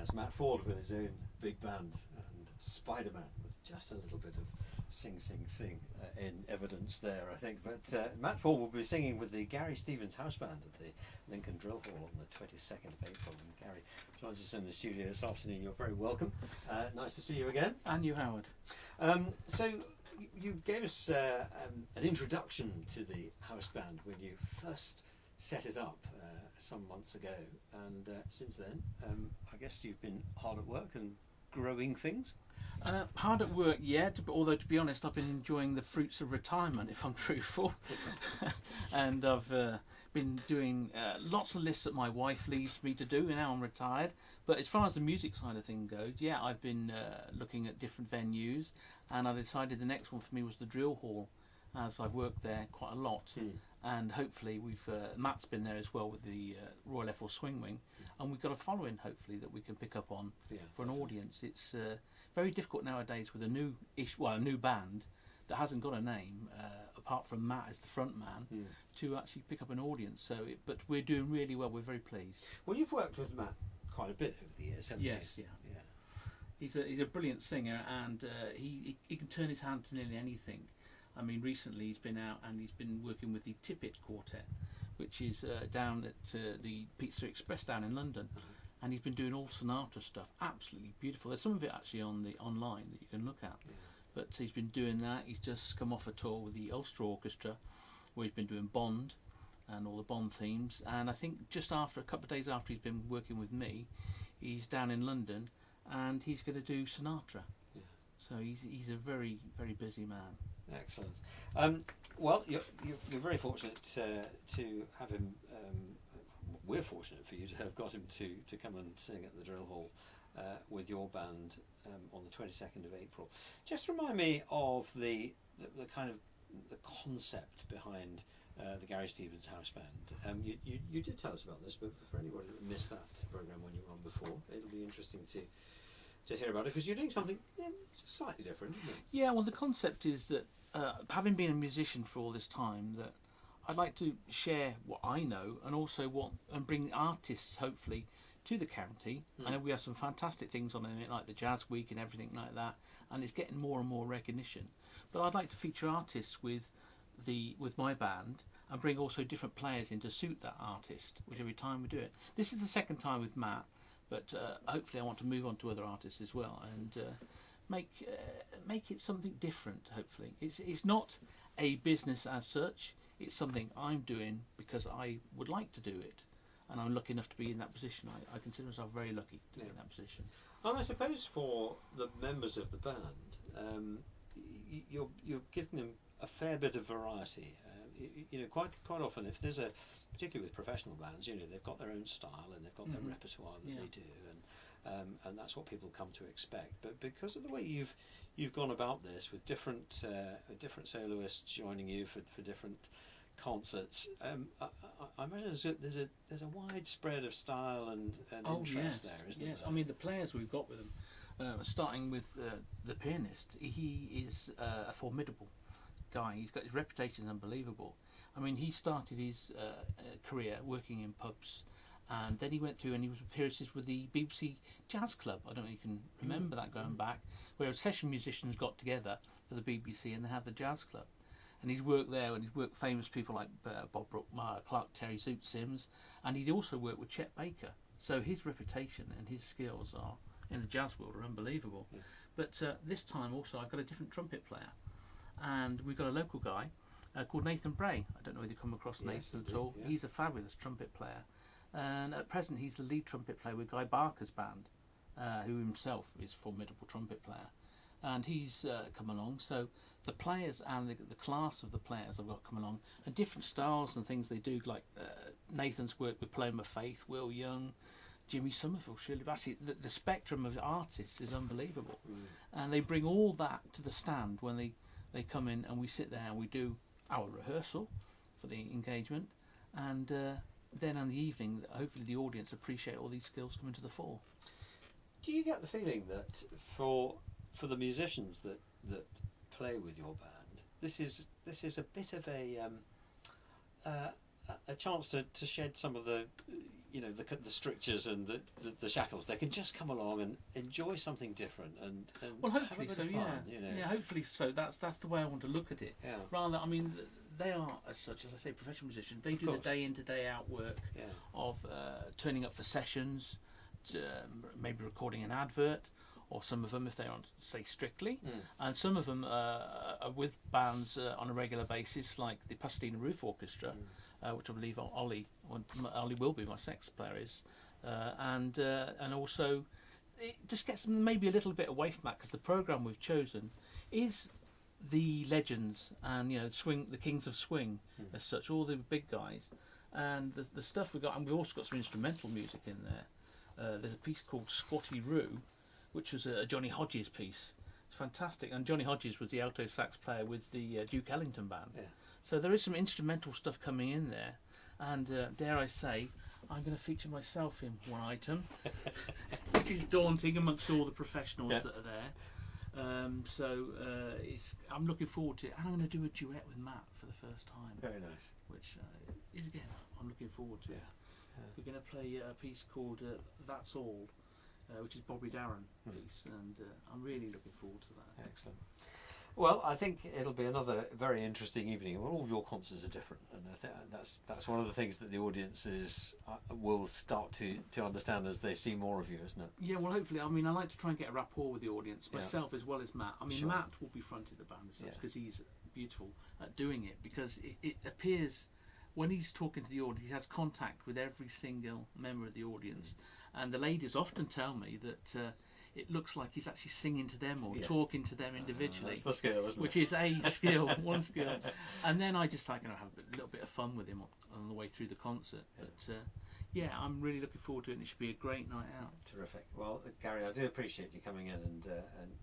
That's Matt Ford with his own big band, and Spider-Man with just a little bit of sing in evidence there, I think. But Matt Ford will be singing with the Gary Stevens House Band at the Lincoln Drill Hall on the 22nd of April. And Gary joins us in the studio this afternoon. You're very welcome. Nice to see you again. And you, Howard. So you gave us an introduction to the house band when you first set it up some months ago, and since then I guess you've been hard at work and growing things. Hard at work, yeah, although to be honest I've been enjoying the fruits of retirement, if I'm truthful. And I've been doing lots of lists that my wife leads me to do, and now I'm retired. But as far as the music side of things goes, yeah, I've been looking at different venues, and I decided the next one for me was the Drill Hall, as I've worked there quite a lot. And hopefully Matt's been there as well with the Royal Air Force Swing Wing, and we've got a following hopefully that we can pick up on for an audience. It's very difficult nowadays with a new band that hasn't got a name apart from Matt as the front man to actually pick up an audience. But we're doing really well. We're very pleased. Well, you've worked with Matt quite a bit over the years, haven't you? Yes, yeah. He's a brilliant singer, and he can turn his hand to nearly anything. I mean, recently he's been out and he's been working with the Tippett Quartet, which is down at the Pizza Express down in London, and he's been doing all Sinatra stuff. Absolutely beautiful. There's some of it actually on the online that you can look at. But he's been doing that. He's just come off a tour with the Ulster Orchestra, where he's been doing Bond and all the Bond themes. And I think just after a couple of days after he's been working with me, he's down in London and he's going to do Sinatra. So he's a very, very busy man. Excellent. Well, you're very fortunate to have him. We're fortunate for you to have got him to come and sing at the Drill Hall with your band on the 22nd of April. Just remind me of the kind of the concept behind the Gary Stevens House Band. You did tell us about this, but for anybody that missed that programme when you were on before, it'll be interesting to hear about it, because you're doing something slightly different, isn't it? Yeah, well, the concept is that having been a musician for all this time, that I'd like to share what I know and also and bring artists hopefully to the county. I know we have some fantastic things on in it, like the Jazz Week and everything like that, and it's getting more and more recognition. But I'd like to feature artists with my band and bring also different players in to suit that artist, which every time we do it. This is the second time with Matt, but hopefully I want to move on to other artists as well and make it something different. Hopefully, it's not a business as such. It's something I'm doing because I would like to do it, and I'm lucky enough to be in that position. I consider myself very lucky to be in that position. And I suppose for the members of the band, you're giving them a fair bit of variety. Quite often, if there's particularly with professional bands, they've got their own style and they've got their repertoire that they do, and that's what people come to expect. But because of the way you've gone about this with different soloists joining you for different concerts, I imagine there's a wide spread of style and interest there, isn't there? Yes, I mean the players we've got with them, starting with the pianist, he is a formidable guy. He's got his reputation is unbelievable. I mean, he started his career working in pubs, and then he went through and he was appearances with the BBC Jazz Club. I don't know if you can remember that going back, where session musicians got together for the BBC and they had the Jazz Club. And he's worked there, and he's worked with famous people like Bob Brookmeyer, Clark Terry, Zoot Sims, and he'd also worked with Chet Baker. So his reputation and his skills are in the jazz world are unbelievable. But this time also I've got a different trumpet player, and we've got a local guy called Nathan Bray. I don't know whether you come across Nathan at all. He's a fabulous trumpet player, and at present he's the lead trumpet player with Guy Barker's band, who himself is a formidable trumpet player, and he's come along. So the players and the class of the players I've got come along, and different styles and things they do, like Nathan's work with Paloma Faith, Will Young, Jimmy Somerville, Shirley Bassey. The spectrum of artists is unbelievable, and they bring all that to the stand when they come in, and we sit there and we do our rehearsal for the engagement, and then in the evening hopefully the audience appreciate all these skills coming to the fore. Do you get the feeling that for the musicians that play with your band, this is a bit of a chance to shed some of the you know, the strictures and the shackles. They can just come along and enjoy something different and well, have a hopefully bit so. of fun, you know. Yeah, hopefully so. That's the way I want to look at it. Yeah. Rather, I mean, they are, as such, as I say, professional musicians. They Of do the course. day in to day out work Yeah. of turning up for sessions, to, maybe recording an advert, or some of them, if they're on, say, Strictly, and some of them are with bands on a regular basis, like the Pasadena Roof Orchestra, which I believe Ollie will be, my sax player is, and also it just gets them maybe a little bit away from that, because the program we've chosen is the legends and, you know, the kings of swing as such, all the big guys, and the stuff we got, and we've also got some instrumental music in there. There's a piece called Squatty Roo, which was a Johnny Hodges piece. It's fantastic, and Johnny Hodges was the alto sax player with the Duke Ellington band. Yeah. So there is some instrumental stuff coming in there, and dare I say, I'm going to feature myself in one item, which is daunting amongst all the professionals that are there. I'm looking forward to it, and I'm going to do a duet with Matt for the first time. Very nice. Which is, again, I'm looking forward to. Yeah. We're going to play a piece called That's All, which is Bobby Darin piece, and I'm really looking forward to that. Excellent. Well, I think it'll be another very interesting evening. Well, all of your concerts are different, and I think that's one of the things that the audiences will start to understand as they see more of you, isn't it? Yeah, well, hopefully. I mean, I like to try and get a rapport with the audience, myself as well as Matt. I mean, Sure. Matt will be fronting the band as such, because he's beautiful at doing it, because it appears when he's talking to the audience, he has contact with every single member of the audience, and the ladies often tell me that it looks like he's actually singing to them or talking to them individually. That's the skill, isn't which it? is a skill, one skill. And then I just like, you know, have a little bit of fun with him on the way through the concert. But yeah, I'm really looking forward to it, and it should be a great night out. Terrific. Well, Gary, I do appreciate you coming in and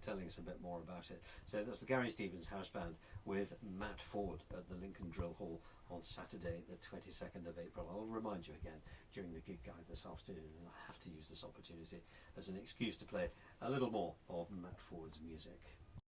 telling us a bit more about it. So that's the Gary Stevens House Band with Matt Ford at the Lincoln Drill Hall on Saturday, the 22nd of April. I'll remind you again during the gig guide this afternoon, and I have to use this opportunity as an excuse to play a little more of Matt Ford's music.